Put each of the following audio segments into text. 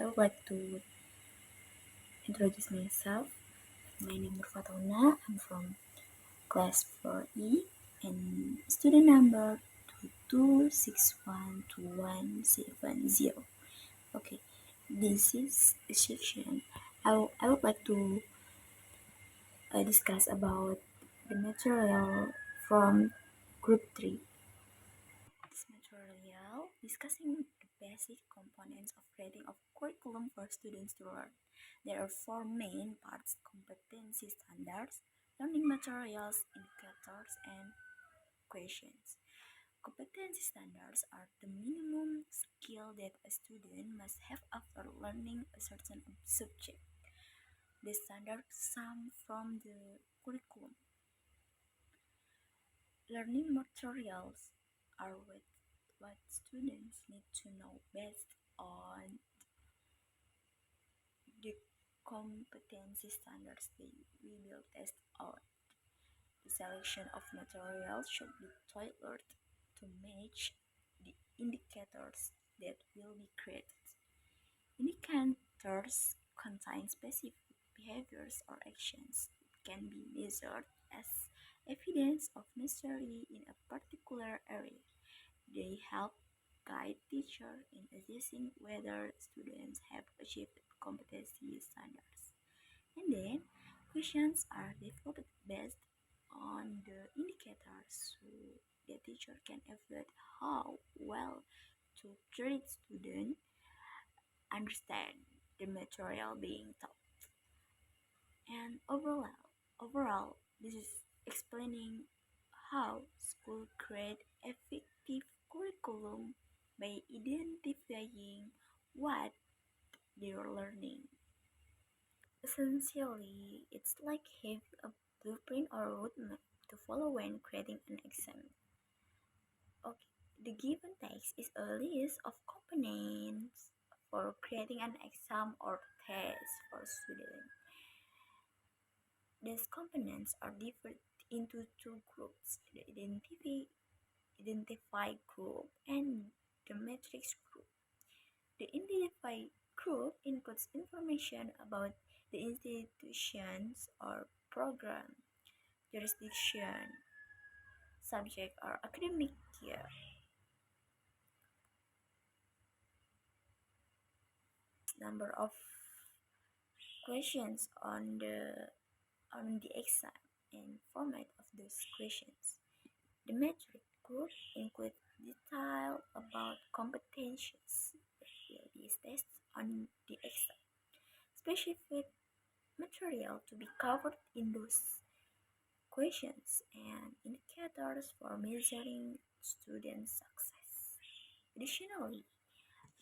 I would like to introduce myself. My name is Nur Fathonah. I'm from class 4E and student number 2261270. Okay, this is a section. I would like to discuss about the material from group 3. This material discussing the basic components of creating a curriculum for students to learn. There are four main parts: competency standards, learning materials, indicators, and questions. Competency standards are the minimum skill that a student must have after learning a certain subject. The standards sum from the curriculum. Learning materials are what students need to know based on the competency standards they will test out. The selection of materials should be tailored to match the indicators that will be created. Indicators contain specific behaviors or actions that can be measured as evidence of mastery in a particular area. They help guide teachers in assessing whether students have achieved competency standards. And then questions are developed based on the indicators so the teacher can evaluate how well to treat students understand the material being taught. And overall, this is explaining how school create effective curriculum by identifying what they are learning. Essentially, it's like having a blueprint or roadmap to follow when creating an exam. Okay, the given text is a list of components for creating an exam or test for students. These components are divided into two groups: the identify group and the matrix group. The identify group includes information about the institutions or program, jurisdiction, subject, or academic year. Number of questions on the exam and format of those questions. The metric group includes detail about competencies that will be tested on the exam. Specific material to be covered in those questions and indicators for measuring student success. Additionally,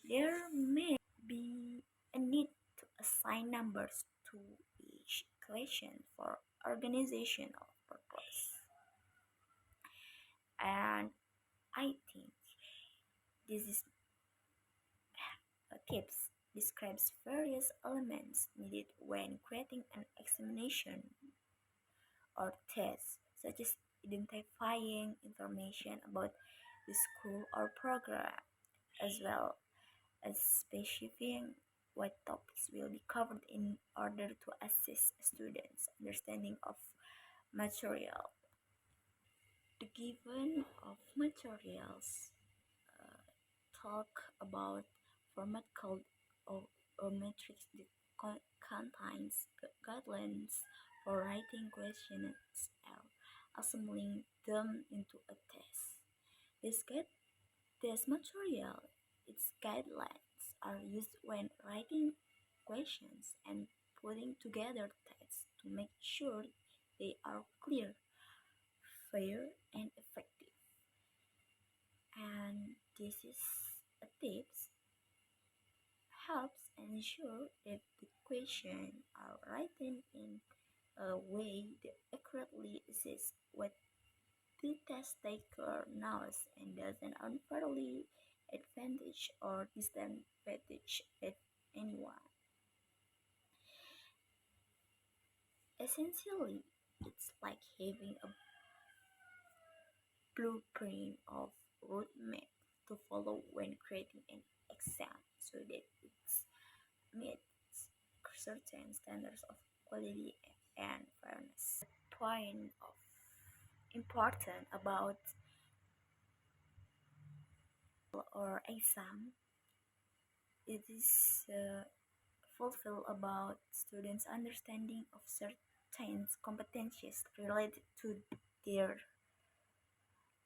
there may be a need to assign numbers to each question for organizational purpose. And I think this is tips describes various elements needed when creating an examination or test, such as identifying information about the school or program, as well as specifying what topics will be covered in order to assist students' understanding of material. The given of materials talk about format called or matrix that contains guidelines for writing questions or assembling them into a test. This test material, its guidelines are used when writing questions and putting together tests to make sure they are clear, fair, and effective. And this is a tips helps ensure that the questions are written in a way that accurately assess what the test taker knows and doesn't unfairly advantage or disadvantage at anyone. Essentially, it's like having a blueprint of roadmap to follow when creating an exam so that it's meets certain standards of quality and fairness. Point of important about or exam, it is fulfill about students' understanding of certain competencies related to their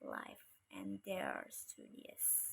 life and their studies.